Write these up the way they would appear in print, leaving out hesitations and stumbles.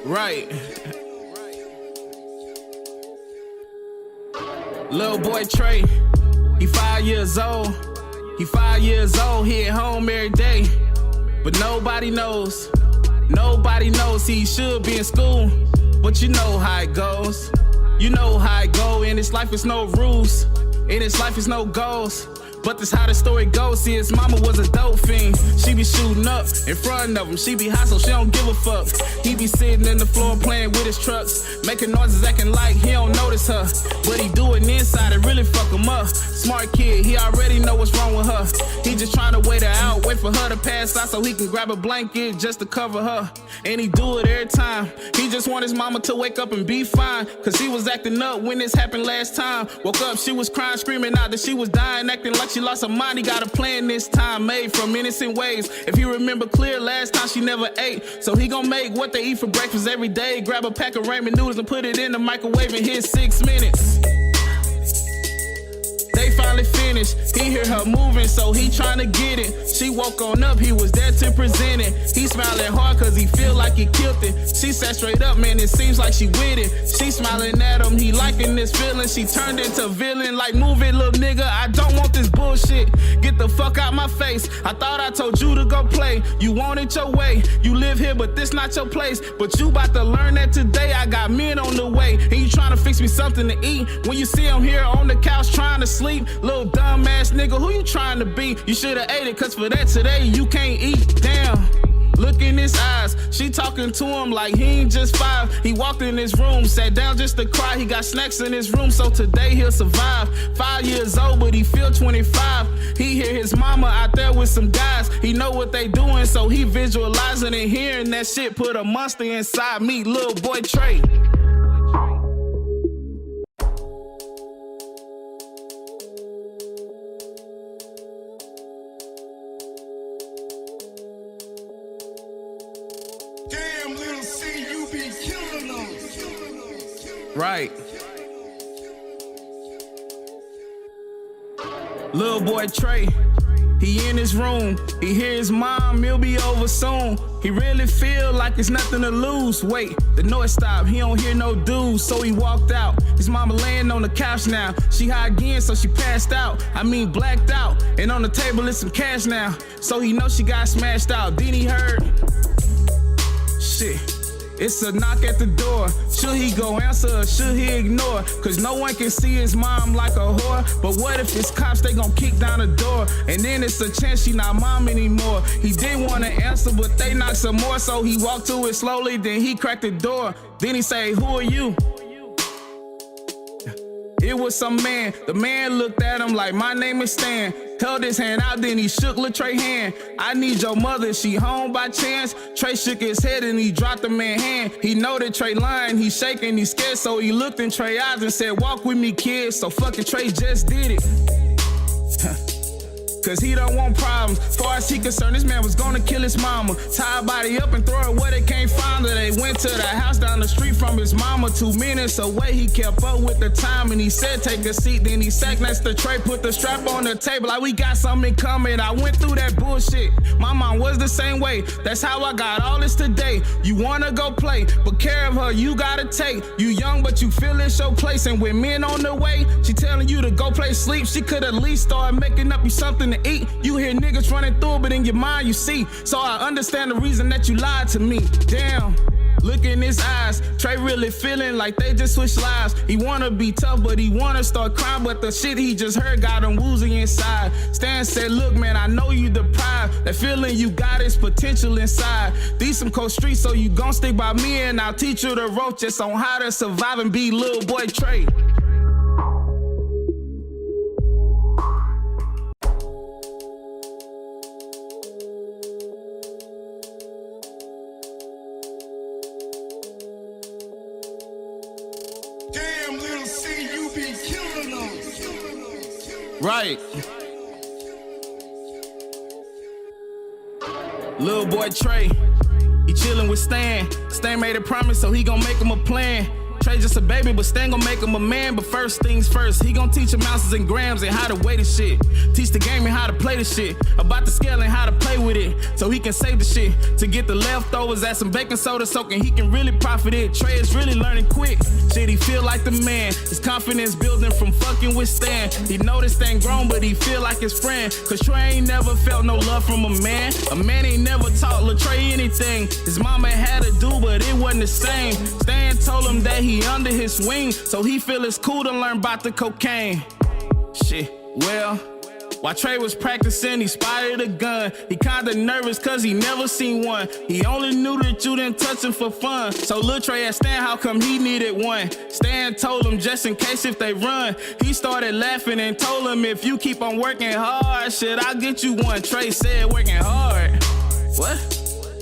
Right. Little boy Trey, he 5 years old. He 5 years old, he at home every day. But nobody knows he should be in school. But you know how it goes. You know how it go. In this life, it's no rules. In this life, it's no goals. But that's how the story goes. See, his mama was a dope fiend. She be shooting up in front of him. She be hot, so she don't give a fuck. He be sitting in the floor playing with his trucks, making noises, acting like he don't notice her. But he do it inside, it really fuck him up. Smart kid, he already know what's wrong with her. He just trying to wait her out, wait for her to pass out so he can grab a blanket just to cover her. And he do it every time. He just want his mama to wake up and be fine. Cause he was acting up when this happened last time. Woke up, she was crying, screaming out that she was dying, acting like she lost her mind. He got a plan this time, made from innocent ways. If you remember clear, last time she never ate. So he gon' make what they eat for breakfast every day. Grab a pack of ramen noodles and put it in the microwave and hit 6 minutes. They finally finished, he hear her moving, so he tryna get it. She woke on up, he was there to present it. He smiling hard cause he feel like he killed it. She said straight up, man, it seems like she with it. She smiling at him, he liking this feeling. She turned into villain, like move it, little nigga, I don't want this bullshit. Get the fuck out my face, I thought I told you to go play. You want it your way, you live here but this not your place. But you about to learn that today, I got men on the way. And you trying to fix me something to eat. When you see him here on the couch trying to sleep, little dumb ass nigga, who you trying to be? You should've ate it, cause for that today you can't eat. Damn, look in his eyes, she talking to him like he ain't just 5. He walked in his room, sat down just to cry. He got snacks in his room, so today he'll survive. 5 years old, but he feel 25. He hear his mama out there with some guys. He know what they doing, so he visualizing and hearing that shit. Put a monster inside me, little boy Trey. Damn, little C, you be killing them. Right. Little boy Trey, he in his room. He hear his mom, he'll be over soon. He really feel like it's nothing to lose. Wait, the noise stopped, he don't hear no dudes, so he walked out. His mama laying on the couch now. She high again, so she passed out. I mean blacked out. And on the table is some cash now, so he know she got smashed out. Then he heard, shit, it's a knock at the door. Should he go answer or should he ignore? Cause no one can see his mom like a whore. But what if it's cops, they gon' kick down the door? And then it's a chance she not mom anymore. He didn't wanna answer, but they knocked some more. So he walked to it slowly, then he cracked the door. Then he say, who are you? It was some man. The man looked at him like, my name is Stan. Held his hand out, then he shook Lil Trey hand. I need your mother, she home by chance? Trey shook his head and he dropped the man hand. He know that Trey lying, he shaking, he scared. So he looked in Trey eyes and said, walk with me, kid. So fucking Trey just did it. Cause he don't want problems. Far as he concerned, this man was gonna kill his mama. Tie her body up and throw her where they can't find her. They went to the house down the street from his mama. 2 minutes away, he kept up with the time. And he said, take a seat. Then he sat next to Trey, put the strap on the table like we got something coming. I went through that bullshit. My mom was the same way. That's how I got all this today. You wanna go play, but care of her you gotta take. You young, but you feel it's your place. And with men on the way, she telling you to go play sleep. She could at least start making up you something to eat. You hear niggas running through, but in your mind you see. So I understand the reason that you lied to me. Damn, look in his eyes. Trey really feeling like they just switched lives. He wanna be tough, but he wanna start crying. But the shit he just heard got him woozy inside. Stan said, look man, I know you deprived. That feeling you got is potential inside. These some cold streets, so you gon' stick by me. And I'll teach you the rope just on how to survive and be little boy Trey. Damn, little C, you be killing them. Right. Little boy Trey, he chillin' with Stan. Stan made a promise, so he gon' make him a plan. Trey just a baby, but Stan gon' make him a man. But first things first, he gon' teach him ounces and grams and how to weigh the shit. Teach the game and how to play the shit. About the scale and how to play with it, so he can save the shit. To get the leftovers, add some baking soda soaking, he can really profit it. Trey is really learning quick. Shit, he feel like the man. His confidence building from fucking with Stan. He know this thing grown, but he feel like his friend. Cause Trey ain't never felt no love from a man. A man ain't never taught Lil Trey anything. His mama had to do, but it wasn't the same. Stan told him that he under his wing, so he feel it's cool to learn about the cocaine. Shit, well, while Trey was practicing, he spotted a gun. He kinda nervous cause he never seen one. He only knew that you didn't touch him for fun. So Lil Trey asked Stan how come he needed one. Stan told him just in case if they run. He started laughing and told him if you keep on working hard, shit, I'll get you one. Trey said working hard. What?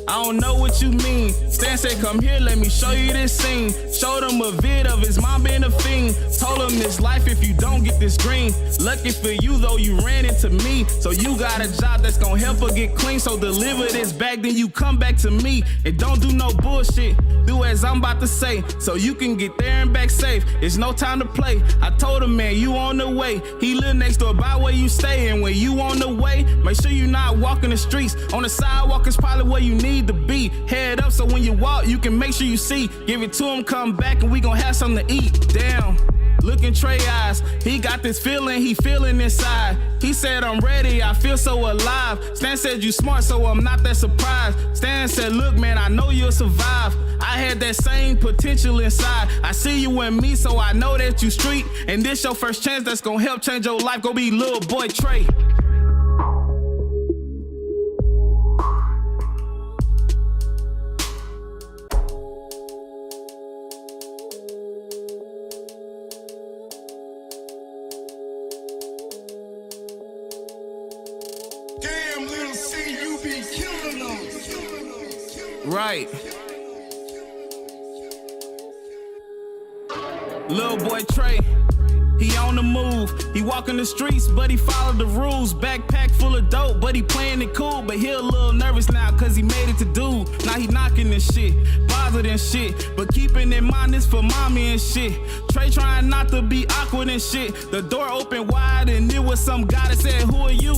I don't know what you mean. Stan said, come here, let me show you this scene. Showed him a vid of his mom being a fiend. Told him this life if you don't get this green. Lucky for you though, you ran into me. So you got a job that's gonna help her get clean. So deliver this back, then you come back to me. And don't do no bullshit. Do as I'm about to say, so you can get there and back safe. It's no time to play. I told him, man, you on the way. He live next door by where you stay. And when you on the way, make sure you not walking the streets. On the sidewalk is probably where you need to be. Head up so when you walk, you can make sure you see. Give it to him, come back, and we gon' have something to eat. Damn. Look in Trey eyes, he got this feeling, he feeling inside. He said, I'm ready, I feel so alive. Stan said, you smart, so I'm not that surprised. Stan said, look, man, I know you'll survive. I had that same potential inside. I see you and me, so I know that you street. And this your first chance that's gonna help change your life. Go be little boy Trey. Right. Little boy Trey, he on the move. He walking the streets, but he followed the rules. Backpack full of dope, but he playing it cool. But he a little nervous now, cause he made it to do. Now he knocking this shit, bothered and shit. But keeping in mind this for mommy and shit. Trey trying not to be awkward and shit. The door opened wide and it was some guy that said, who are you?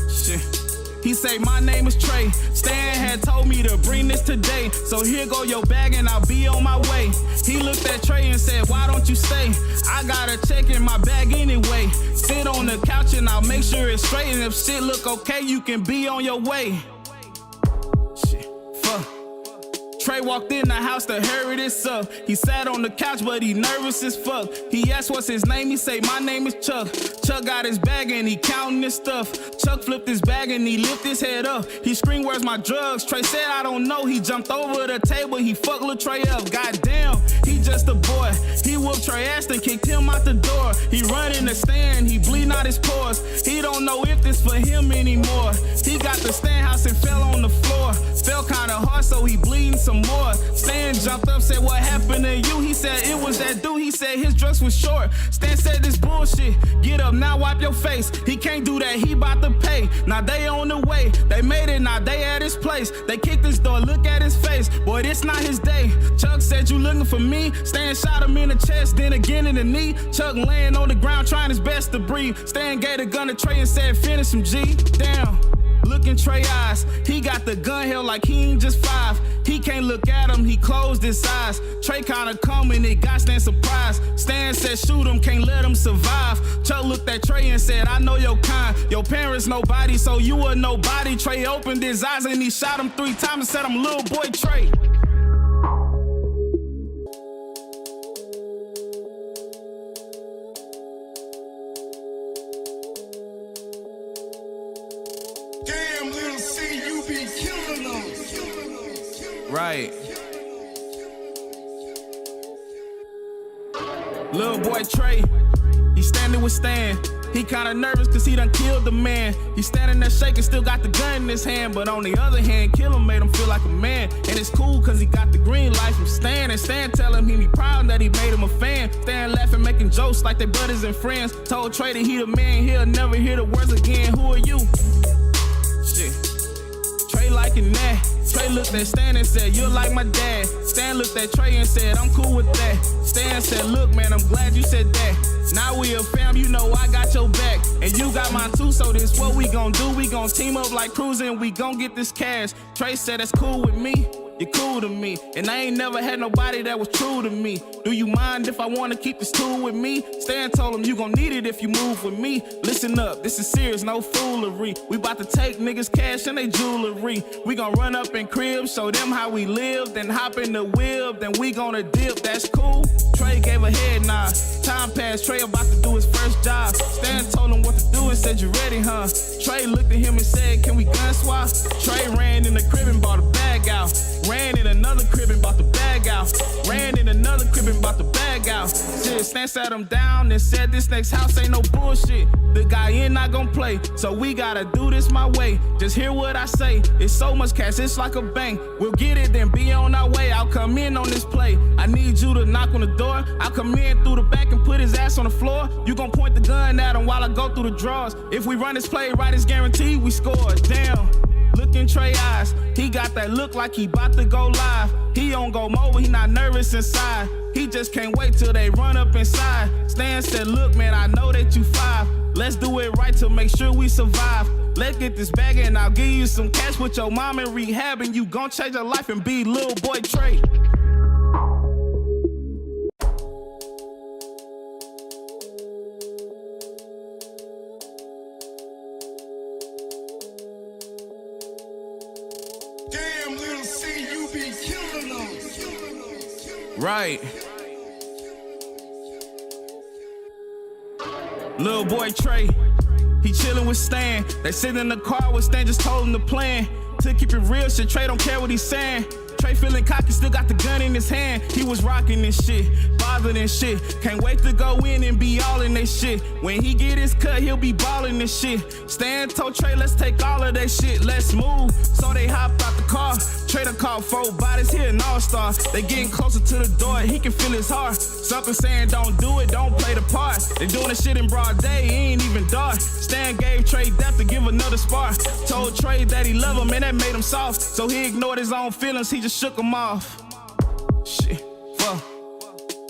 Shit. He say, my name is Trey. Stan had told me to bring this today. So here go your bag and I'll be on my way. He looked at Trey and said, why don't you stay? I got a check in my bag anyway. Sit on the couch and I'll make sure it's straight. And if shit look okay, you can be on your way. Shit, fuck. Trey walked in the house to hurry this up. He sat on the couch, but he nervous as fuck. He asked what's his name, he say, my name is Chuck. Chuck got his bag and he counting his stuff. Chuck flipped his bag and he lifted his head up. He screamed, where's my drugs? Trey said, I don't know. He jumped over the table, he fucked Lil Trey up. Goddamn, he just a boy. He whooped Trey ass and kicked him out the door. He run in the stand, he bleeding out his pores. He don't know if this for him anymore. He got the stand house and fell on the floor. Fell kinda hard, so he bleeding some more. Stan jumped up, said, what happened to you? He said, it was that dude. He said his dress was short. Stan said, this bullshit. Get up now, wipe your face. He can't do that, he bout to pay. Now they on the way. They made it, now they at his place. They kicked his door, look at his face. Boy, this not his day. Chuck said, you looking for me? Stan shot him in the chest, then again in the knee. Chuck laying on the ground, trying his best to breathe. Stan gave the gun to Trey and said, finish him, G. Damn. Look in Trey eyes, he got the gun held like he ain't just 5. He can't look at him, he closed his eyes. Trey kinda calm and it got Stan surprised. Stan said shoot him, can't let him survive. Chuck looked at Trey and said, I know your kind. Your parents nobody, so you a nobody. Trey opened his eyes and he shot him 3 times and said, I'm little boy Trey. Right. Little boy Trey, he standing with Stan. He kinda nervous cause he done killed the man. He standing there shaking, still got the gun in his hand. But on the other hand, kill him made him feel like a man. And it's cool cause he got the green light from Stan. And Stan telling him he proud that he made him a fan. Stan laughing, making jokes like they brothers and friends. Told Trey that he the man, he'll never hear the words again. Who are you? Shit. Trey liking that. Trey looked at Stan and said, you're like my dad. Stan looked at Trey and said, I'm cool with that. Stan said, look, man, I'm glad you said that. Now we a fam, you know I got your back. And you got mine too, so this what we gon' do. We gon' team up like cruising, we gon' get this cash. Trey said, that's cool with me. You're cool to me, and I ain't never had nobody that was true to me. Do you mind if I wanna keep this tool with me? Stan told him you gon' need it if you move with me. Listen up, this is serious, no foolery. We bout to take niggas cash and they jewelry. We gon' run up in cribs, show them how we live, then hop in the whip, then we gonna dip, that's cool. Trey gave a head nod. Time passed, Trey about to do his first job. Stan told him what to do and said, you ready, huh? Trey looked at him and said, can we gun swap? Trey ran in the crib and bought a bag out. Ran in another crib and bought the bag out. Ran in another crib and bought the bag out. Shit, Stan sat him down and said, this next house ain't no bullshit. The guy in not gon' play, so we gotta do this my way. Just hear what I say, it's so much cash, it's like a bank. We'll get it, then be on our way. I'll come in on this play. I need you to knock on the door. I'll come in through the back and put his ass on the floor. You gon' point the gun at him while I go through the drawers. If we run this play right, it's guaranteed we score. Damn. Look in Trey eyes, he got that look like he bout to go live. He on go mobile, he not nervous inside. He just can't wait till they run up inside. Stan said, look man, I know that you 5. Let's do it right to make sure we survive. Let's get this bag and I'll give you some cash with your mom in rehab, and you gon' change your life and be little boy Trey. Damn, little C, you be killing them. Right. Little boy Trey, he chillin' with Stan. They sit in the car with Stan, just told him the plan. To keep it real shit, Trey don't care what he's saying. Trey feeling cocky, still got the gun in his hand. He was rocking this shit, bothered and shit. Can't wait to go in and be all in that shit. When he get his cut, he'll be ballin' this shit. Stan told Trey, let's take all of that shit, let's move. So they hopped out the car. Trey done called 4 bodies, he an all-star. They getting closer to the door, he can feel his heart. Something saying don't do it, don't play the part. They doing this shit in broad day, it ain't even dark. Stan gave Trey death to give another spark. Told Trey that he love him and that made him soft. So he ignored his own feelings, he just shook him off. Shit, fuck.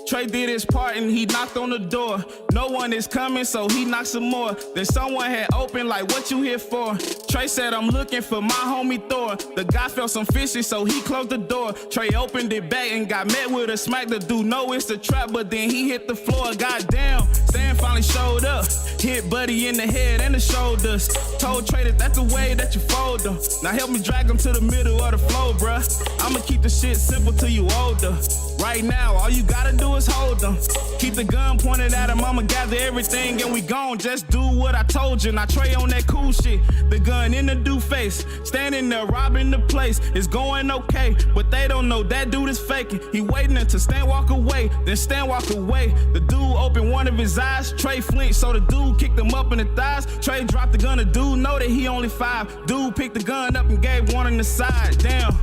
Trey did his part and he knocked on the door. No one is coming, so he knocked some more. Then someone had opened like, what you here for? Trey said, I'm looking for my homie Thor. The guy felt some fishy, so he closed the door. Trey opened it back and got met with a smack. The dude know it's a trap, but then he hit the floor. Goddamn, Stan finally showed up. Hit Buddy in the head and the shoulders. Told Trey that that's the way that you fold them. Now help me drag him to the middle of the flow, bruh. I'ma keep the shit simple till you older. Right now, all you gotta do is hold them. Keep the gun pointed at him, I'ma gather everything and we gon' just do what I told you. Now Trey on that cool shit, the gun in the dude face, standing there robbing the place. It's going okay, but they don't know that dude is faking. He waiting until Stan walk away, then Stan walk away. The dude opened one of his eyes, Trey flinched, so the dude kicked him up in the thighs. Trey dropped the gun, the dude know that he only 5. Dude picked the gun up and gave one in the side. Damn.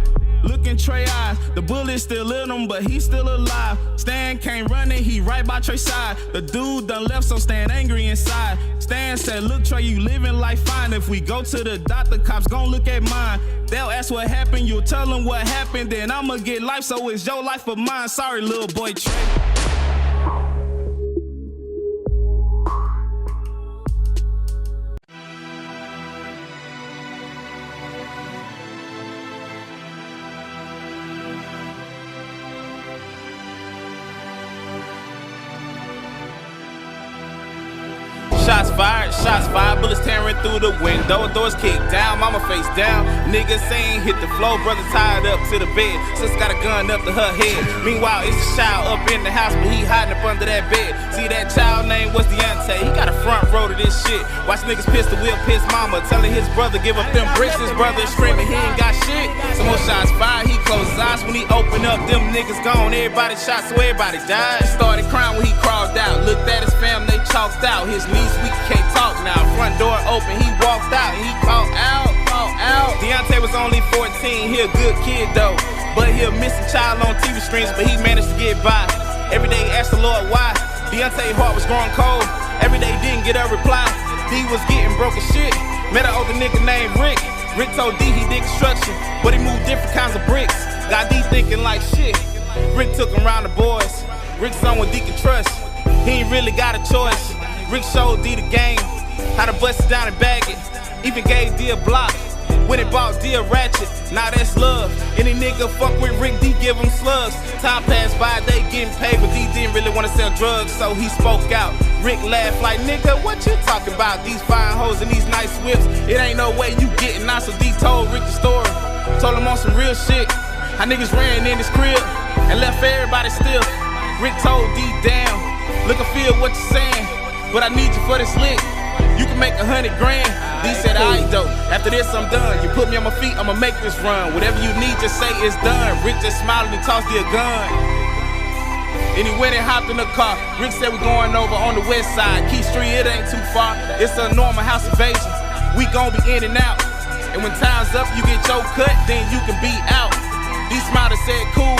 Look in Trey's eyes, the bullet's still in him, but he's still alive. Stan came running, he right by Trey's side. The dude done left, so Stan angry inside. Stan said, look Trey, you living life fine. If we go to the doctor, cops gon' look at mine. They'll ask what happened, you'll tell them what happened. Then I'ma get life, so it's your life or mine. Sorry, little boy Trey. Shots fired, bullets tearing through the window, doors kicked down, mama face down. Niggas saying hit the floor, brother tied up to the bed. Sis got a gun up to her head. Meanwhile, it's a child up in the house, but he hiding up under that bed. See that child name was Dionte, he got a front row to this shit. Watch niggas pistol whip his mama, telling his brother give up them bricks. His brother screaming he ain't got shit. Some more shots fired, he closed his eyes when he opened up. Them niggas gone, everybody shot, so everybody died. He started crying when he crawled out. Looked at his fam, they chalked out. His knees weak, can't talk now. Front door open, he walked out and he called out. Dionte was only 14, he a good kid though, but he a missing child on TV screens, but he managed to get by. Every day asked the Lord why. Dionte's heart was growing cold. Every day didn't get a reply. D was getting broke as shit. Met an older nigga named Rick. Rick told D he did construction, but he moved different kinds of bricks. Got D thinking like shit. Rick took him round the boys. Rick son what D can trust. He ain't really got a choice. Rick showed D the game, how to bust it down and bag it. Even gave D a block. When it bought D a ratchet, now that's love. Any nigga fuck with Rick, D give him slugs. Time passed by, they getting paid, but D didn't really wanna sell drugs, so he spoke out. Rick laughed like, nigga, what you talking about? These fine hoes and these nice whips, it ain't no way you getting out. So D told Rick the story, told him on some real shit. How niggas ran in his crib and left everybody still. Rick told D, damn, look and feel what you're saying, but I need you for this lick. You can make 100 grand. D said, alright though, after this I'm done. You put me on my feet, I'ma make this run. Whatever you need, just say it's done. Rick just smiled and he tossed D a gun. And he went and hopped in the car. Rick said we're going over on the west side. Key Street, it ain't too far. It's a normal house invasion. We gon' be in and out. And when time's up, you get your cut, then you can be out. D smiled and said cool,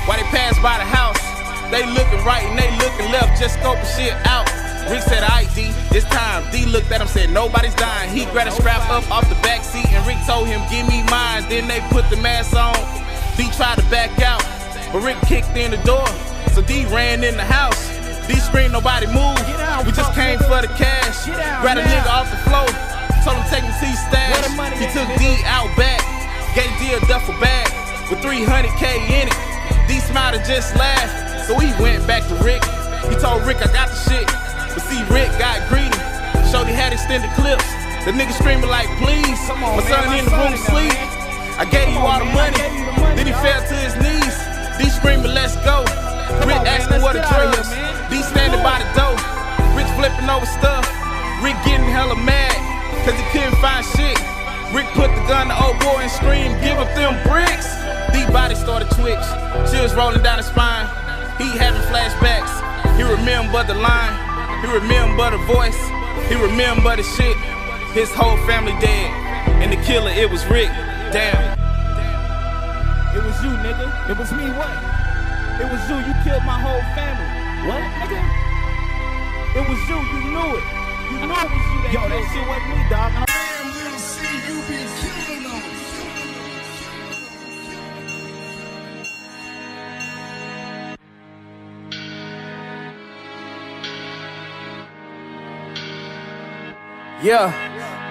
while they passed by the house. They looking right and they looking left, just scoping shit out. Rick said, alright D, it's time. D looked at him, said nobody's dying. He grabbed a strap up off the back seat and Rick told him, give me mine. Then they put the mask on. D tried to back out, but Rick kicked in the door. So D ran in the house. D screamed, nobody move. We just came for the cash. Grabbed a nigga off the floor, told him take him to his stash. He took D out back, gave D a duffel bag with 300K in it. D smiled and just laughed, so he went back to Rick. He told Rick, I got the shit. But see, Rick got greedy. Shorty had extended clips. The nigga screaming like, please, my son in the room asleep. I gave you all the money. Then he fell to his knees. D screaming, let's go. Rick asking what a Trey is. D standing by the door. Rick flipping over stuff. Rick getting hella mad, cause he couldn't find shit. Rick put the gun to old boy and screamed, give up them bricks. D body started twitch. Chills rolling down his spine. He having flashbacks. He remembered the line. He remembered the voice. He remembered the shit. His whole family dead. And the killer, it was Rick. Damn. It was you, nigga. It was me, what? It was you. You killed my whole family. What, nigga? It was you. You knew it. You knew it was you that Yo, that shit wasn't me, dog. Damn, little C, you be killing them. Yeah,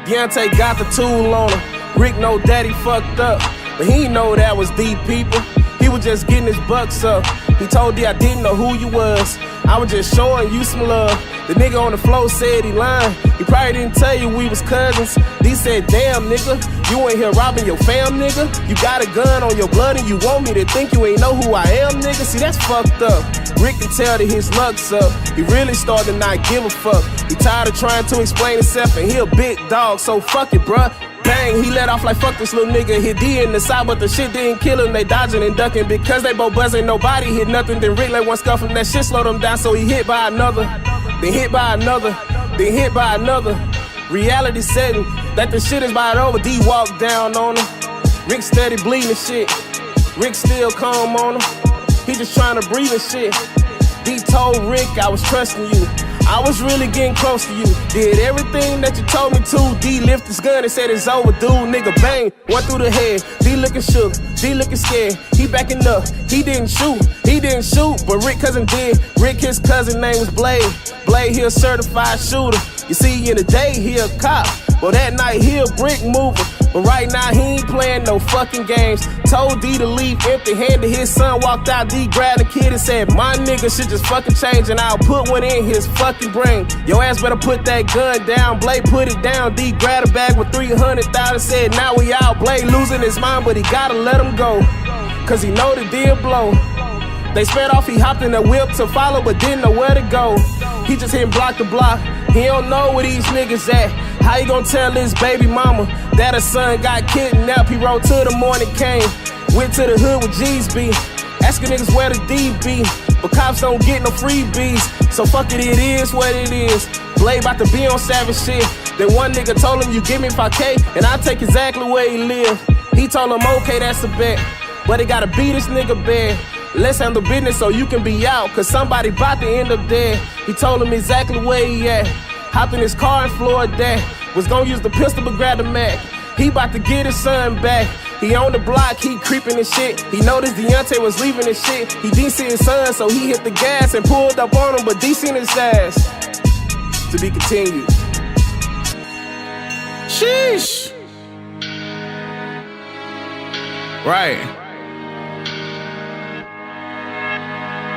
Dionte got the tool on him. Rick know daddy fucked up, but he ain't know that was D people. He was just getting his bucks up. He told D I didn't know who you was. I was just showing you some love. The nigga on the floor said he lying. He probably didn't tell you we was cousins. D said, damn nigga, you ain't here robbing your fam, nigga. You got a gun on your blood and you want me to think you ain't know who I am, nigga. See, that's fucked up. Rick can tell that his luck's up. He really started to not give a fuck. He tired of trying to explain himself and he a big dog, so fuck it, bruh. Bang, he let off like fuck this little nigga. Hit D in the side, but the shit didn't kill him. They dodging and ducking because they both buzzing. Nobody hit nothing. Then Rick let one scuff him. That shit slowed him down, so he hit by another. Then hit by another. Then hit by another. Reality setting that the shit is about over. D walked down on him. Rick steady bleeding shit. Rick still calm on him. He just trying to breathe and shit. D told Rick I was trusting you. I was really getting close to you. Did everything that you told me to. D lift his gun and said it's overdue. Nigga bang, one through the head. D looking shook, D looking scared. He backing up, he didn't shoot. He didn't shoot, but Rick cousin did. Rick, his cousin name was Blade. Blade, he a certified shooter. You see, in the day, he a cop. Well, that night, he a brick mover. But right now, he ain't playing no fucking games. Told D to leave empty-handed. His son walked out, D grabbed the kid and said, my nigga should just fucking change and I'll put one in his fucking brain. Your ass better put that gun down. Blade put it down. D grabbed a bag with 300,000, said, now we out. Blade losing his mind, but he gotta let him go, cause he know the deal blow. They sped off, he hopped in the whip to follow, but didn't know where to go. He just hit block to block. He don't know where these niggas at. How you gonna tell his baby mama that her son got kidnapped? He rode to the morning came, went to the hood with G's be, asking niggas where the D be, but cops don't get no freebies. So fuck it, it is what it is. Blade about to be on savage shit. Then one nigga told him, you give me 5K and I'll take exactly where he live. He told him, okay, that's a bet, but he gotta beat this nigga bad. Let's handle business so you can be out, cause somebody bout to end up dead. He told him exactly where he at. Hopped in his car and floored that. Was gonna use the pistol but grabbed the Mac. He bout to get his son back. He on the block, he creeping and shit. He noticed Dionte was leaving and shit. He didn't see his son, so he hit the gas and pulled up on him, but D seen his ass. To be continued. Sheesh. Right.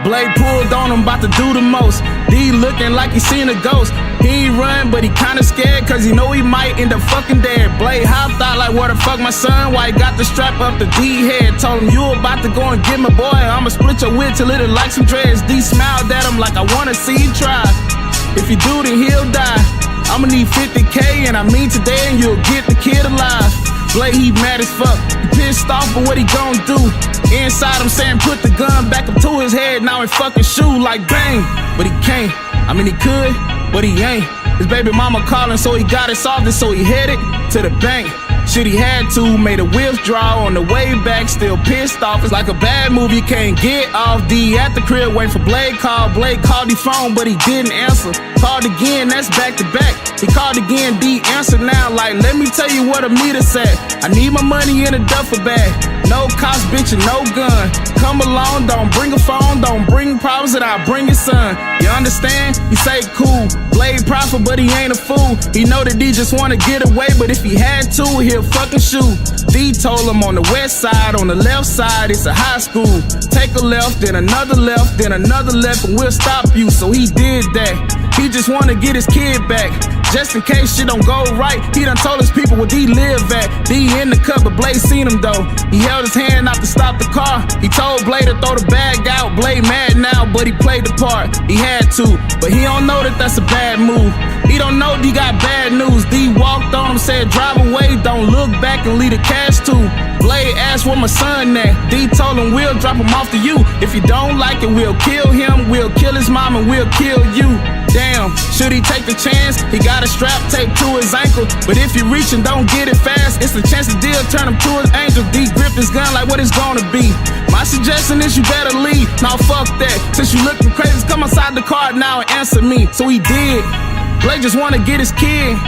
Blade pulled on him, about to do the most. D looking like he seen a ghost. He ain't run, but he kinda scared, cause he know he might end up fucking dead. Blade hopped out like, where the fuck my son? Why he got the strap up the D head? Told him, you about to go and get my boy. I'ma split your wig till it look like some dreads. D smiled at him like, I wanna see you try. If you do, then he'll die. I'ma need 50K, and I mean today, and you'll get the kid alive. Blade, he mad as fuck. He pissed off, but what he gon' do? Inside him saying, put the gun back up to his head, now in fucking shoe like bang. But he can't. I mean, he could, but he ain't. His baby mama calling, so he got it solved, and so he headed to the bank. Shit, he had to, made a withdrawal on the way back, still pissed off. It's like a bad movie, can't get off. D at the crib, waiting for Blade call. Blade called the phone, but he didn't answer. Called again, that's back to back. He called again, D answered now, like, let me tell you what a meter said. I need my money in a duffel bag. No cops, bitch, and no gun. Come along, don't bring a phone, don't bring problems, and I'll bring your son. You understand? He say cool. Blade profit, but he ain't a fool. He know that D just wanna get away, but if he had to, he'll fucking shoot. D told him on the west side, on the left side, it's a high school. Take a left, then another left, then another left, and we'll stop you. So he did that. He just wanna get his kid back. Just in case shit don't go right, he done told his people where D live at. D in the cut, but Blade seen him though. He held his hand out to stop the car. He told Blade to throw the bag out. Blade mad now, but he played the part. He had to, but he don't know that that's a bad move. He don't know D got bad news. D walked on him, said drive away, don't look back and leave the cash too. Blade asked where my son at. D told him we'll drop him off to you. If you don't like it, we'll kill him. We'll kill his mom and we'll kill you. Damn, should he take the chance? He got a strap taped to his ankle, but if you reach and don't get it fast, it's the chance the deal turn him to his angel. D grip his gun like what it's gonna be. My suggestion is you better leave. Now fuck that, since you looking crazy, come outside the car now and answer me. So he did. Blade just wanna get his kid.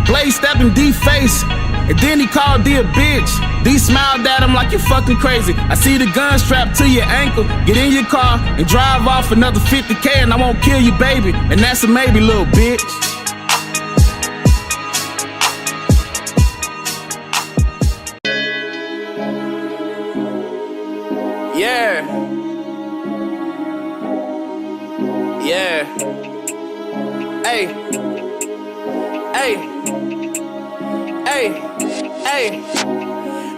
Blade stepped in D face, and then he called D a bitch. D smiled at him like you're fucking crazy. I see the gun strapped to your ankle. Get in your car and drive off another 50K, and I won't kill you, baby. And that's a maybe, little bitch. Yeah. Yeah. Hey. Hey. Hey. Hey.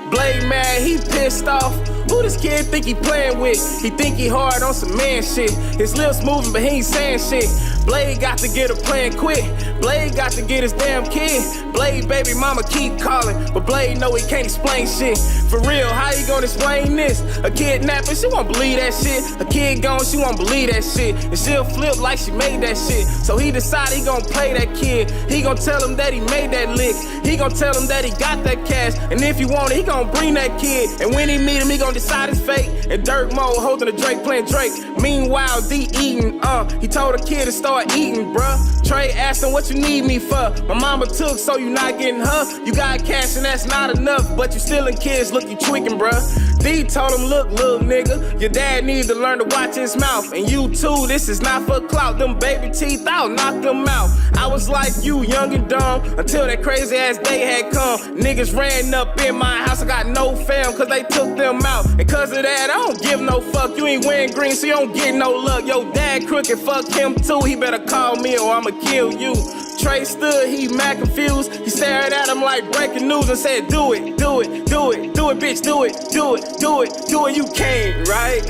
Blade mad, he pissed off. Who this kid think he playing with? He think he hard on some man shit. His lips moving, but he ain't saying shit. Blade got to get a plan quick. Blade got to get his damn kid. Blade baby mama keep calling, but Blade know he can't explain shit. For real, how you gonna explain this? A kidnapping, she won't believe that shit. A kid gone, she won't believe that shit. And she'll flip like she made that shit. So he decided he gonna play that kid. He gonna tell him that he made that lick. He gonna tell him that he got that cash. And if he want it, he gonna bring that kid. And when he meet him, he gonna decide his fate. And Dirk Mo holding the Drake playing Drake. Meanwhile, D eating, he told the kid to start eating, bruh. Trey asked him what you need me for. My mama took, so you not getting her. You got cash and that's not enough, but you stealing kids, look, you tweaking, bruh. D told him, look, little nigga, your dad needs to learn to watch his mouth. And you too, this is not for clout. Them baby teeth, I'll knock them out. I was like you, young and dumb, until that crazy ass day had come. Niggas ran up in my house, I got no fam, cause they took them out. And cause of that, I don't give no fuck. You ain't wearing green, so you don't get no luck. Yo, dad crooked, fuck him too. He better call me or I'ma kill you. Trey stood, he mad confused. He stared at him like breaking news and said, do it, do it, do it, do it, bitch, do it, do it, do it, do it. You can't, right?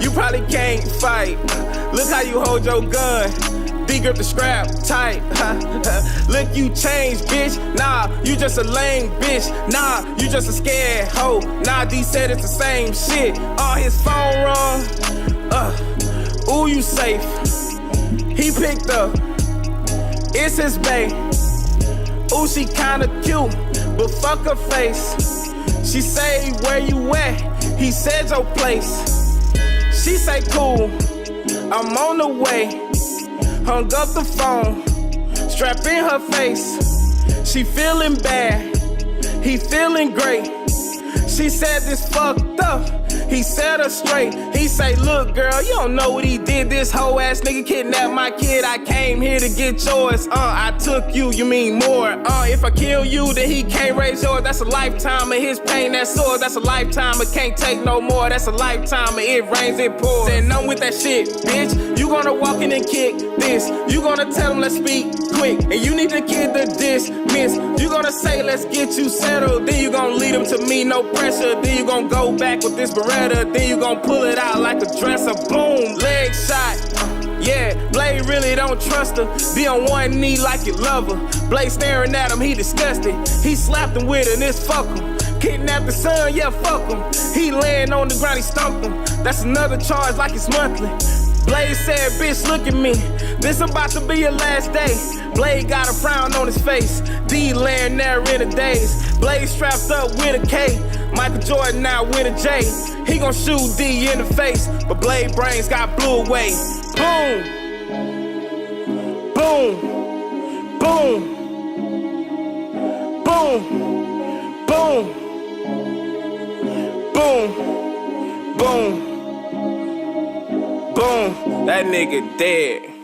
You probably can't fight. Look how you hold your gun. D grip the scrap tight. Look, you changed, bitch. Nah, you just a lame bitch. Nah, you just a scared hoe. Nah, D said it's the same shit. Oh, his phone wrong. Ooh, you safe. He picked up. It's his bae. Ooh, she kinda cute, but fuck her face. She say, where you at? He said your place. She say, cool, I'm on the way. Hung up the phone, strap in her face. She feeling bad, he feeling great. She said this fucked up. He set her straight. He say, look, girl, you don't know what he did. This hoe ass nigga kidnapped my kid. I came here to get yours. I took you, you mean more. If I kill you, then he can't raise yours. That's a lifetime of his pain, that sore. That's a lifetime of can't take no more. That's a lifetime of it rains, it pours. And I'm with that shit, bitch. You gonna walk in and kick this. You gonna tell him, let's speak quick. And you need the kid to dismiss. You gonna say, let's get you settled. Then you gonna lead him to me, no pressure. Then you gonna go back with this Beretta. Then you gon' pull it out like a dresser. Boom, leg shot. Yeah, Blade really don't trust her. Be on one knee like you love her. Blade staring at him, he disgusted. He slapped him with it and it's fuck him. Kidnapped the son, yeah, fuck him. He laying on the ground, he stumped him. That's another charge like it's monthly. Blade said, bitch, look at me. This about to be your last day. Blade got a frown on his face. D laying there in the days. Blade strapped up with a K. Michael Jordan now with a J. He gon' shoot D in the face, but Blade brains got blew away. Boom. Boom. Boom. Boom. Boom. Boom. Boom. Boom. That nigga dead.